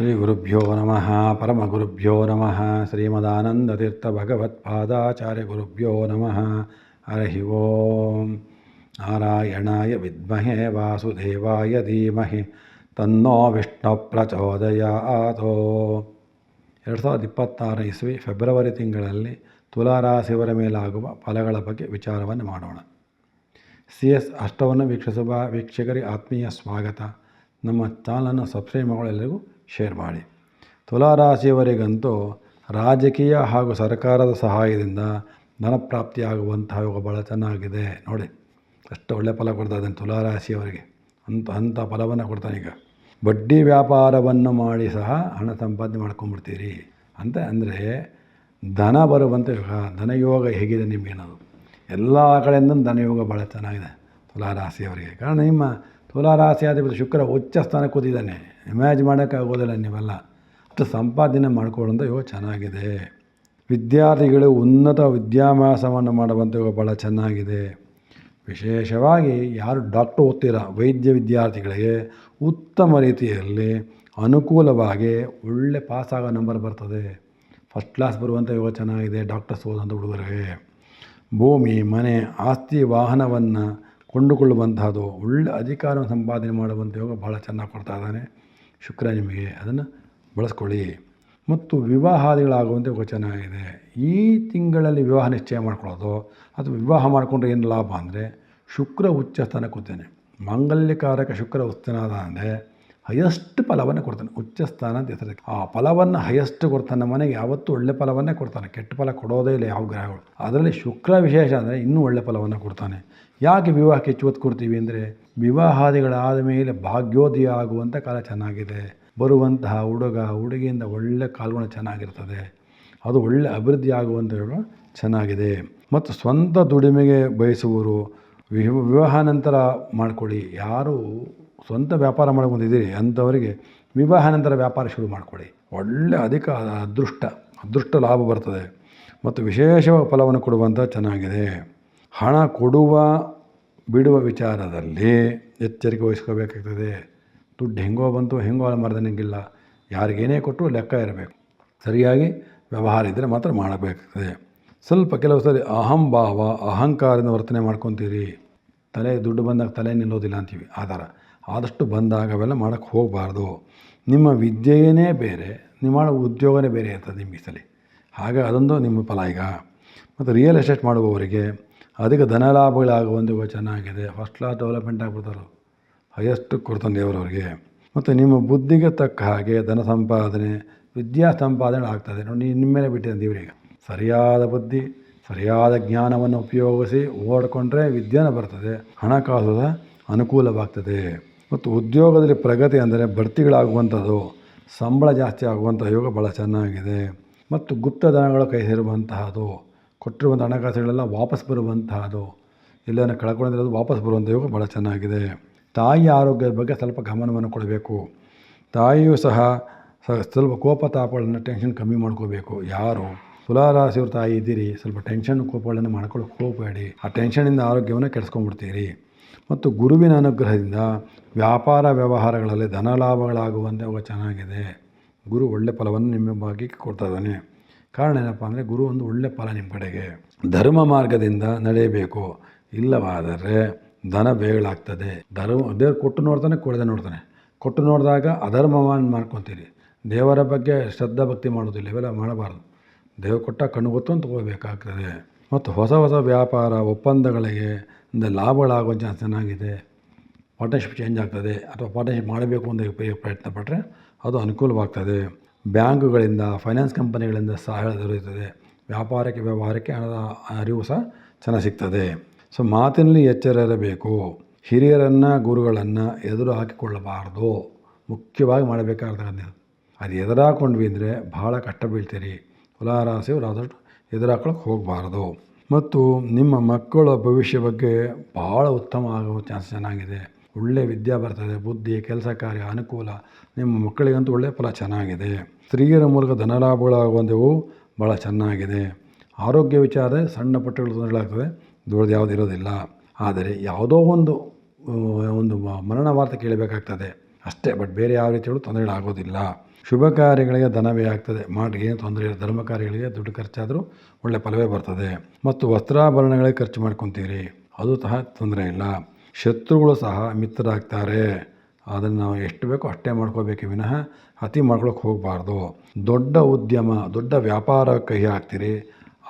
ಶ್ರೀ ಗುರುಭ್ಯೋ ನಮಃ ಪರಮಗುರುಭ್ಯೋ ನಮಃ ಶ್ರೀಮದಾನಂದತೀರ್ಥಭಗವತ್ಪಾದಾಚಾರ್ಯ ಗುರುಭ್ಯೋ ನಮಃ ಹರಿ ಓಂ ನಾರಾಯಣಾಯ ವಿದ್ಮಹೇ ವಾಸುದೇವಾಯ ಧೀಮಹಿ ತನ್ನೋ ವಿಷ್ಣು ಪ್ರಚೋದಯಾತ್. 2026 ಇಸ್ವಿ ಫೆಬ್ರವರಿ ತಿಂಗಳಲ್ಲಿ ತುಲಾರಾಶಿಯವರ ಮೇಲಾಗುವ ಫಲಗಳ ಬಗ್ಗೆ ವಿಚಾರವನ್ನು ಮಾಡೋಣ. CS ಅಷ್ಟವನ್ನು ವೀಕ್ಷಿಸುವ ವೀಕ್ಷಕರಿಗೆ ಆತ್ಮೀಯ ಸ್ವಾಗತ. ನಮ್ಮ ಚಾನಲನ್ನು ಸಬ್ಸ್ಕ್ರೈಬ್ ಮಾಡೋ ಎಲ್ಲರಿಗೂ ಶೇರ್ ಮಾಡಿ. ತುಲಾರಾಶಿಯವರಿಗಂತೂ ರಾಜಕೀಯ ಹಾಗೂ ಸರ್ಕಾರದ ಸಹಾಯದಿಂದ ಧನಪ್ರಾಪ್ತಿಯಾಗುವಂತಹ ಯೋಗ ಭಾಳ ಚೆನ್ನಾಗಿದೆ. ನೋಡಿ, ಅಷ್ಟು ಒಳ್ಳೆ ಫಲ ಕೊಡ್ತಾ ಇದ್ದಾನೆ ತುಲಾರಾಶಿಯವರಿಗೆ. ಅಂಥ ಫಲವನ್ನು ಕೊಡ್ತಾನೆ. ಈಗ ಬಡ್ಡಿ ವ್ಯಾಪಾರವನ್ನು ಮಾಡಿ ಸಹ ಹಣ ಸಂಪಾದನೆ ಮಾಡ್ಕೊಂಡ್ಬಿಡ್ತೀರಿ ಅಂತ. ಅಂದರೆ ಧನ ಬರುವಂಥ ಯೋಗ, ಧನಯೋಗ ಹೇಗಿದೆ ನಿಮಗೇನದು? ಎಲ್ಲ ಕಡೆಯಿಂದ ಧನಯೋಗ ಭಾಳ ಚೆನ್ನಾಗಿದೆ ತುಲಾರಾಶಿಯವರಿಗೆ. ಕಾರಣ ನಿಮ್ಮ ತುಲಾರಾಶಿಯಾಧಿಪತಿ ಶುಕ್ರ ಉಚ್ಚ ಸ್ಥಾನಕ್ಕೆ ಕೂತಿದ್ದಾನೆ. ಇಮ್ಯಾಜಿನ್ ಮಾಡೋಕ್ಕಾಗೋದಿಲ್ಲ. ನೀವೆಲ್ಲ ಅಷ್ಟು ಸಂಪಾದನೆ ಮಾಡ್ಕೊಳ್ಳೋಂಥ ಯೋಗ ಚೆನ್ನಾಗಿದೆ. ವಿದ್ಯಾರ್ಥಿಗಳು ಉನ್ನತ ವಿದ್ಯಾಭ್ಯಾಸವನ್ನು ಮಾಡುವಂಥ ಯೋಗ ಭಾಳ ಚೆನ್ನಾಗಿದೆ. ವಿಶೇಷವಾಗಿ ಯಾರು ಡಾಕ್ಟ್ರು ಓದ್ತೀರ, ವೈದ್ಯ ವಿದ್ಯಾರ್ಥಿಗಳಿಗೆ ಉತ್ತಮ ರೀತಿಯಲ್ಲಿ ಅನುಕೂಲವಾಗಿ ಒಳ್ಳೆ ಪಾಸಾಗೋ ನಂಬರ್ ಬರ್ತದೆ. ಫಸ್ಟ್ ಕ್ಲಾಸ್ ಬರುವಂಥ ಯೋಗ ಚೆನ್ನಾಗಿದೆ ಡಾಕ್ಟರ್ಸ್ ಓದುವಂಥ ಹುಡುಗರಿಗೆ. ಭೂಮಿ, ಮನೆ, ಆಸ್ತಿ, ವಾಹನವನ್ನು ಕೊಂಡುಕೊಳ್ಳುವಂತಹದ್ದು, ಒಳ್ಳೆ ಅಧಿಕಾರವನ್ನು ಸಂಪಾದನೆ ಮಾಡುವಂಥ ಯೋಗ ಭಾಳ ಚೆನ್ನಾಗಿ ಕೊಡ್ತಾ ಇದ್ದಾನೆ ಶುಕ್ರ ನಿಮಗೆ. ಅದನ್ನು ಬಳಸ್ಕೊಳ್ಳಿ. ಮತ್ತು ವಿವಾಹಾದಿಗಳಾಗುವಂಥ ಯೋಗ ಚೆನ್ನಾಗಿದೆ. ಈ ತಿಂಗಳಲ್ಲಿ ವಿವಾಹ ನಿಶ್ಚಯ ಮಾಡ್ಕೊಳ್ಳೋದು ಅಥವಾ ವಿವಾಹ ಮಾಡಿಕೊಂಡ್ರೆ ಏನು ಲಾಭ ಅಂದರೆ, ಶುಕ್ರ ಉಚ್ಚ ಸ್ಥಾನ ಕೂತಾನೆ. ಮಾಂಗಲ್ಯಕಾರಕ ಶುಕ್ರ ಉಚ್ಚನಾದ ಅಂದರೆ ಹೈಯೆಸ್ಟ್ ಫಲವನ್ನು ಕೊಡ್ತಾನೆ. ಉಚ್ಚ ಸ್ಥಾನ ಅಂತ ಹೆಸರು. ಆ ಫಲವನ್ನು ಹೈಯೆಸ್ಟ್ ಕೊಡ್ತಾನೆ. ಮನೆಗೆ ಯಾವತ್ತೂ ಒಳ್ಳೆ ಫಲವನ್ನೇ ಕೊಡ್ತಾನೆ. ಕೆಟ್ಟ ಫಲ ಕೊಡೋದೇ ಇಲ್ಲ ಯಾವ ಗ್ರಹಗಳು. ಅದರಲ್ಲಿ ಶುಕ್ರ ವಿಶೇಷ ಅಂದರೆ ಇನ್ನೂ ಒಳ್ಳೆ ಫಲವನ್ನು ಕೊಡ್ತಾನೆ. ಯಾಕೆ ವಿವಾಹಕ್ಕೆ ಹೆಚ್ಚು ಒತ್ತು ಕೊಡ್ತೀವಿ ಅಂದರೆ, ವಿವಾಹಾದಿಗಳಾದ ಮೇಲೆ ಭಾಗ್ಯೋದಯ ಆಗುವಂಥ ಕಾಲ ಚೆನ್ನಾಗಿದೆ. ಬರುವಂತಹ ಹುಡುಗ ಹುಡುಗಿಯಿಂದ ಒಳ್ಳೆ ಕಾಲ್ಗುಣ ಚೆನ್ನಾಗಿರ್ತದೆ. ಅದು ಒಳ್ಳೆ ಅಭಿವೃದ್ಧಿ ಆಗುವಂಥ ಚೆನ್ನಾಗಿದೆ. ಮತ್ತು ಸ್ವಂತ ದುಡಿಮೆಗೆ ಬಯಸುವವರು ವಿವಾಹ ನಂತರ ಮಾಡ್ಕೊಳ್ಳಿ. ಯಾರು ಸ್ವಂತ ವ್ಯಾಪಾರ ಮಾಡ್ಕೊಂಡಿದ್ದೀರಿ ಅಂಥವರಿಗೆ ವಿವಾಹ ನಂತರ ವ್ಯಾಪಾರ ಶುರು ಮಾಡ್ಕೊಳ್ಳಿ. ಒಳ್ಳೆ ಅಧಿಕ ಅದೃಷ್ಟ ಲಾಭ ಬರ್ತದೆ. ಮತ್ತು ವಿಶೇಷ ಫಲವನ್ನು ಕೊಡುವಂಥ ಚೆನ್ನಾಗಿದೆ. ಹಣ ಕೊಡುವ ಬಿಡುವ ವಿಚಾರದಲ್ಲಿ ಎಚ್ಚರಿಕೆ ವಹಿಸ್ಕೋಬೇಕಾಗ್ತದೆ. ದುಡ್ಡು ಹೆಂಗೋ ಬಂತು ಹೆಂಗೋ ಮರ್ದನಿಗಿಲ್ಲ. ಯಾರಿಗೇನೇ ಕೊಟ್ಟರು ಲೆಕ್ಕ ಇರಬೇಕು. ಸರಿಯಾಗಿ ವ್ಯವಹಾರ ಇದ್ದರೆ ಮಾತ್ರ ಮಾಡಬೇಕಾಗ್ತದೆ. ಸ್ವಲ್ಪ ಕೆಲವು ಸರಿ ಅಹಂಭಾವ, ಅಹಂಕಾರದಿಂದ ವರ್ತನೆ ಮಾಡ್ಕೊತೀರಿ. ತಲೆ ದುಡ್ಡು ಬಂದಾಗ ತಲೆ ನಿಲ್ಲೋದಿಲ್ಲ ಅಂತೀವಿ. ಆ ಥರ ಆದಷ್ಟು ಬಂದಾಗ ಅವೆಲ್ಲ ಮಾಡೋಕ್ಕೆ ಹೋಗಬಾರ್ದು. ನಿಮ್ಮ ವಿದ್ಯೆಯೇ ಬೇರೆ, ನೀವು ಮಾಡೋ ಉದ್ಯೋಗನೇ ಬೇರೆ ಇರ್ತದೆ ನಿಮಗೆ ಸಲ. ಹಾಗೆ ಅದೊಂದು ನಿಮ್ಮ ಫಲ ಈಗ. ಮತ್ತು ರಿಯಲ್ ಎಸ್ಟೇಟ್ ಮಾಡುವವರಿಗೆ ಅಧಿಕ ಧನಲಾಭಗಳಾಗುವಂಥ ಚೆನ್ನಾಗಿದೆ. ಫಸ್ಟ್ ಕ್ಲಾಸ್ ಡೆವಲಪ್ಮೆಂಟ್ ಆಗಿಬಿಡ್ತಾರೆ. ಹೈಯೆಸ್ಟ್ ಕೊಡ್ತಾನೆ ದೇವರವ್ರಿಗೆ. ಮತ್ತು ನಿಮ್ಮ ಬುದ್ಧಿಗೆ ತಕ್ಕ ಹಾಗೆ ಧನ ಸಂಪಾದನೆ, ವಿದ್ಯಾ ಸಂಪಾದನೆ ಆಗ್ತದೆ. ನೋಡಿ, ನಿಮ್ಮ ಮೇಲೆ ಬಿಟ್ಟಿದೆ ದೇವರಿಗೆ. ಸರಿಯಾದ ಬುದ್ಧಿ, ಸರಿಯಾದ ಜ್ಞಾನವನ್ನು ಉಪಯೋಗಿಸಿ ಓಡಿಕೊಂಡ್ರೆ ವಿದ್ಯಾನ ಬರ್ತದೆ, ಹಣಕಾಸು ಅನುಕೂಲವಾಗ್ತದೆ. ಮತ್ತು ಉದ್ಯೋಗದಲ್ಲಿ ಪ್ರಗತಿ ಅಂದರೆ ಬಡ್ತಿಗಳಾಗುವಂಥದ್ದು, ಸಂಬಳ ಜಾಸ್ತಿ ಆಗುವಂಥ ಯೋಗ ಭಾಳ ಚೆನ್ನಾಗಿದೆ. ಮತ್ತು ಗುಪ್ತಧನಗಳು ಕೈ ಸೇರುವಂತಹದ್ದು, ಕೊಟ್ಟಿರುವಂಥ ಹಣಕಾಸುಗಳೆಲ್ಲ ವಾಪಸ್ ಬರುವಂತಹದ್ದು, ಎಲ್ಲನ ಕಳ್ಕೊಂಡಿರೋದು ವಾಪಸ್ ಬರುವಂಥ ಯೋಗ ಭಾಳ ಚೆನ್ನಾಗಿದೆ. ತಾಯಿಯ ಆರೋಗ್ಯದ ಬಗ್ಗೆ ಸ್ವಲ್ಪ ಗಮನವನ್ನು ಕೊಡಬೇಕು. ತಾಯಿಯೂ ಸಹ ಸ್ವಲ್ಪ ಕೋಪ ತಾಪಗಳನ್ನು ಟೆನ್ಷನ್ ಕಮ್ಮಿ ಮಾಡ್ಕೋಬೇಕು. ಯಾರು ತುಲಾರಾಶಿಯವ್ರ ತಾಯಿ ಇದ್ದೀರಿ, ಸ್ವಲ್ಪ ಟೆನ್ಷನ್ ಕೋಪಗಳನ್ನು ಮಾಡ್ಕೊಳ್ಳೋಕೆ ಹೋಗಬೇಡಿ. ಆ ಟೆನ್ಷನಿಂದ ಆರೋಗ್ಯವನ್ನು ಕೆಡಿಸ್ಕೊಂಡ್ಬಿಡ್ತೀರಿ. ಮತ್ತು ಗುರುವಿನ ಅನುಗ್ರಹದಿಂದ ವ್ಯಾಪಾರ ವ್ಯವಹಾರಗಳಲ್ಲಿ ಧನಲಾಭಗಳಾಗುವಂತೆ ಯೋಗ ಚೆನ್ನಾಗಿದೆ. ಗುರು ಒಳ್ಳೆ ಫಲವನ್ನು ನಿಮ್ಮ ಭಾಗ್ಯಕ್ಕೆ ಕೊಡ್ತಾ ಇದ್ದಾನೆ. ಕಾರಣ ಏನಪ್ಪ ಅಂದರೆ, ಗುರು ಒಂದು ಒಳ್ಳೆ ಫಲ ನಿಮ್ಮ ಕಡೆಗೆ. ಧರ್ಮ ಮಾರ್ಗದಿಂದ ನಡೆಯಬೇಕು. ಇಲ್ಲವಾದರೆ ಧನ ಬೇಗಳಾಗ್ತದೆ. ದೇವ್ರು ಕೊಟ್ಟು ನೋಡ್ತಾನೆ, ಕೊಡದೆ ನೋಡ್ತಾನೆ. ಕೊಟ್ಟು ನೋಡಿದಾಗ ಅಧರ್ಮವನ್ನು ಮಾಡ್ಕೊತೀರಿ. ದೇವರ ಬಗ್ಗೆ ಶ್ರದ್ಧಾ ಭಕ್ತಿ ಮಾಡೋದಿಲ್ಲ. ಇವೆಲ್ಲ ಮಾಡಬಾರ್ದು. ದೇವರು ಕೊಟ್ಟ ಕಣ್ಣು ಗೊತ್ತು ಅಂತ ತಗೋಬೇಕಾಗ್ತದೆ. ಮತ್ತು ಹೊಸ ವ್ಯಾಪಾರ ಒಪ್ಪಂದಗಳಿಗೆ ಲಾಭಗಳಾಗುವ ಚಾನ್ಸ್ ಚೆನ್ನಾಗಿದೆ. ಪಾರ್ಟ್ನರ್ಶಿಪ್ ಚೇಂಜ್ ಆಗ್ತದೆ, ಅಥವಾ ಪಾರ್ಟ್ನರ್ಶಿಪ್ ಮಾಡಬೇಕು ಅಂತ ಪ್ರಯತ್ನ ಪಟ್ಟರೆ ಅದು ಅನುಕೂಲವಾಗ್ತದೆ. ಬ್ಯಾಂಕುಗಳಿಂದ, ಫೈನಾನ್ಸ್ ಕಂಪನಿಗಳಿಂದ ಸಹಾಯ ದೊರೆಯುತ್ತದೆ. ವ್ಯವಹಾರಕ್ಕೆ ಹಣದ ಅರಿವು ಸಹ ಚೆನ್ನಾಗಿ ಸಿಗ್ತದೆ. ಸೊ ಮಾತಿನಲ್ಲಿ ಎಚ್ಚರ ಇರಬೇಕು. ಹಿರಿಯರನ್ನು, ಗುರುಗಳನ್ನು ಎದುರು ಹಾಕಿಕೊಳ್ಳಬಾರ್ದು. ಮುಖ್ಯವಾಗಿ ಮಾಡಬೇಕಾಗ್ತದೆ. ಅದು ಎದುರಾಕೊಂಡ್ವಿ ಅಂದರೆ ಭಾಳ ಕಷ್ಟ ಬೀಳ್ತೀರಿ. ತುಲಾರಾಶಿಯವರು ಆದಷ್ಟು ಎದುರಾಕೊಳ್ಳೋಕೆ ಹೋಗಬಾರ್ದು. ಮತ್ತು ನಿಮ್ಮ ಮಕ್ಕಳ ಭವಿಷ್ಯ ಬಗ್ಗೆ ಭಾಳ ಉತ್ತಮ ಆಗುವ ಚಾನ್ಸ್ ಚೆನ್ನಾಗಿದೆ. ಒಳ್ಳೆ ವಿದ್ಯೆ ಬರ್ತದೆ. ಬುದ್ಧಿ, ಕೆಲಸ ಕಾರ್ಯ ಅನುಕೂಲ. ನಿಮ್ಮ ಮಕ್ಕಳಿಗಂತೂ ಒಳ್ಳೆಯ ಫಲ ಚೆನ್ನಾಗಿದೆ. ಸ್ತ್ರೀಯರ ಮೂಲಕ ಧನಲಾಭಗಳಾಗುವಂಥವು ಭಾಳ ಚೆನ್ನಾಗಿದೆ. ಆರೋಗ್ಯ ವಿಚಾರ ಸಣ್ಣ ಪುಟ್ಟಗಳು ತೊಂದರೆಗಳಾಗ್ತದೆ, ದೊಡ್ಡದು ಯಾವುದು ಇರೋದಿಲ್ಲ. ಆದರೆ ಯಾವುದೋ ಒಂದು ಮರಣ ವಾರ್ತೆ ಕೇಳಬೇಕಾಗ್ತದೆ ಅಷ್ಟೇ. ಬಟ್ ಬೇರೆ ಯಾವ ರೀತಿಯಲ್ಲೂ ತೊಂದರೆಗಳಾಗೋದಿಲ್ಲ. ಶುಭ ಕಾರ್ಯಗಳಿಗೆ ಧನವೇ ಆಗ್ತದೆ, ಮಾಡಿಗೆ ಏನು ತೊಂದರೆ ಇಲ್ಲ. ಧರ್ಮ ಕಾರ್ಯಗಳಿಗೆ ದುಡ್ಡು ಖರ್ಚಾದರೂ ಒಳ್ಳೆ ಫಲವೇ ಬರ್ತದೆ. ಮತ್ತು ವಸ್ತ್ರಾಭರಣಗಳಿಗೆ ಖರ್ಚು ಮಾಡ್ಕೊತೀರಿ, ಅದು ಸಹ ತೊಂದರೆ ಇಲ್ಲ. ಶತ್ರುಗಳು ಸಹ ಮಿತ್ರರಾಗ್ತಾರೆ, ಅದನ್ನು ನಾವು ಎಷ್ಟು ಬೇಕೋ ಅಷ್ಟೇ ಮಾಡ್ಕೋಬೇಕು ವಿನಃ ಅತಿ ಮಾಡ್ಕೊಳಕ್ಕೆ ಹೋಗಬಾರ್ದು. ದೊಡ್ಡ ಉದ್ಯಮ, ದೊಡ್ಡ ವ್ಯಾಪಾರ ಕೈ ಹಾಕ್ತೀರಿ,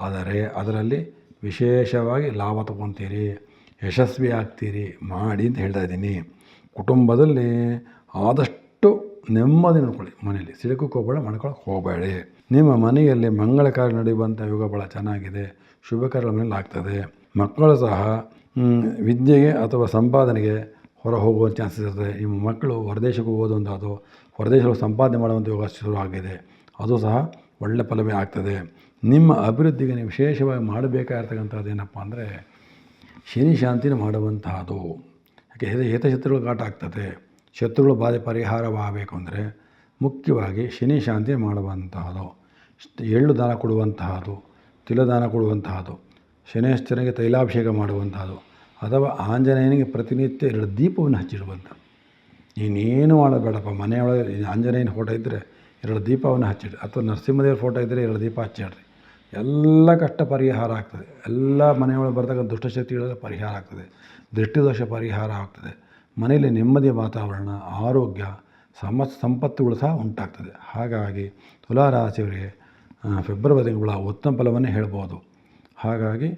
ಆದರೆ ಅದರಲ್ಲಿ ವಿಶೇಷವಾಗಿ ಲಾಭ ತೊಗೊತೀರಿ, ಯಶಸ್ವಿ ಆಗ್ತೀರಿ, ಮಾಡಿ ಅಂತ ಹೇಳ್ತಾ ಇದ್ದೀನಿ. ಕುಟುಂಬದಲ್ಲಿ ಆದಷ್ಟು ನೆಮ್ಮದಿ ನೋಡ್ಕೊಳ್ಳಿ, ಮನೆಯಲ್ಲಿ ಸಿಡುಕು ಕೋಬಳ ಮಾಡ್ಕೊಳಕ್ಕೆ ಹೋಗಬೇಡಿ. ನಿಮ್ಮ ಮನೆಯಲ್ಲಿ ಮಂಗಳ ಕಾರ್ಯ ನಡೆಯುವಂಥ ಯೋಗ ಭಾಳ ಚೆನ್ನಾಗಿದೆ, ಶುಭ ಕಾರ್ಯಗಳ ಮನೆಯಲ್ಲಿ ಆಗ್ತದೆ. ಮಕ್ಕಳು ಸಹ ವಿದ್ಯೆಗೆ ಅಥವಾ ಸಂಪಾದನೆಗೆ ಹೊರ ಹೋಗುವ ಚಾನ್ಸಸ್ ಇರ್ತದೆ. ನಿಮ್ಮ ಮಕ್ಕಳು ಹೊರದೇಶಕ್ಕೆ ಹೋಗೋದು ಹೊರದೇಶಗಳು ಸಂಪಾದನೆ ಮಾಡುವಂಥ ಯೋಗ ಶುರು ಆಗಿದೆ, ಅದು ಸಹ ಒಳ್ಳೆಯ ಫಲವೇ ಆಗ್ತದೆ. ನಿಮ್ಮ ಅಭಿವೃದ್ಧಿಗೆ ನೀವು ವಿಶೇಷವಾಗಿ ಮಾಡಬೇಕಾಗಿರ್ತಕ್ಕಂಥದ್ದು ಏನಪ್ಪ ಅಂದರೆ ಶನಿ ಶಾಂತಿನ ಮಾಡುವಂತಹದ್ದು. ಯಾಕೆ ಹಿತಶತ್ರುಗಳು ಕಾಟ ಆಗ್ತದೆ, ಶತ್ರುಗಳು ಬಾಧೆ ಪರಿಹಾರವಾಗಬೇಕು ಅಂದರೆ ಮುಖ್ಯವಾಗಿ ಶನಿ ಶಾಂತಿ ಮಾಡುವಂತಹದ್ದು, ಎಳ್ಳು ದಾನ ಕೊಡುವಂತಹದ್ದು, ತಿಲದಾನ ಕೊಡುವಂತಹದ್ದು, ಶನೇಶ್ವರನಿಗೆ ತೈಲಾಭಿಷೇಕ ಮಾಡುವಂತಹದ್ದು, ಅಥವಾ ಆಂಜನೇಯನಿಗೆ ಪ್ರತಿನಿತ್ಯ 2 ದೀಪವನ್ನು ಹಚ್ಚಿಡುವಂಥ. ಇನ್ನೇನು ಮಾಡಬೇಡಪ್ಪ, ಮನೆಯೊಳಗೆ ಆಂಜನೇಯನ ಫೋಟೋ ಇದ್ದರೆ 2 ದೀಪವನ್ನು ಹಚ್ಚಿಡ್ರಿ, ಅಥವಾ ನರಸಿಂಹದೇವ್ರ ಫೋಟೋ ಇದ್ದರೆ 2 ದೀಪ ಹಚ್ಚಿಡ್ರಿ. ಎಲ್ಲ ಕಷ್ಟ ಪರಿಹಾರ ಆಗ್ತದೆ. ಎಲ್ಲ ಮನೆಯೊಳಗೆ ಬರ್ತಕ್ಕಂಥ ದುಷ್ಟಶಕ್ತಿಗಳೆಲ್ಲ ಪರಿಹಾರ ಆಗ್ತದೆ, ದೃಷ್ಟಿದೋಷ ಪರಿಹಾರ ಆಗ್ತದೆ. ಮನೆಯಲ್ಲಿ ನೆಮ್ಮದಿಯ ವಾತಾವರಣ, ಆರೋಗ್ಯ, ಸಂಪತ್ತುಗಳು ಸಹ ಉಂಟಾಗ್ತದೆ. ಹಾಗಾಗಿ ತುಲಾರಾಶಿಯವರಿಗೆ ಫೆಬ್ರವರಿ ತಿಂಗಳ ಉತ್ತಮ ಫಲವನ್ನೇ ಹೇಳ್ಬೋದು. ಹಾಗಾಗಿ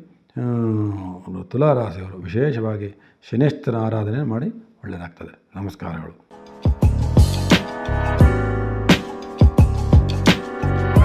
ತುಲಾರಾಶಿಯವರು ವಿಶೇಷವಾಗಿ ಶನೇಶ್ವರನ ಆರಾಧನೆ ಮಾಡಿ ಒಳ್ಳೆಯದಾಗ್ತದೆ. ನಮಸ್ಕಾರಗಳು.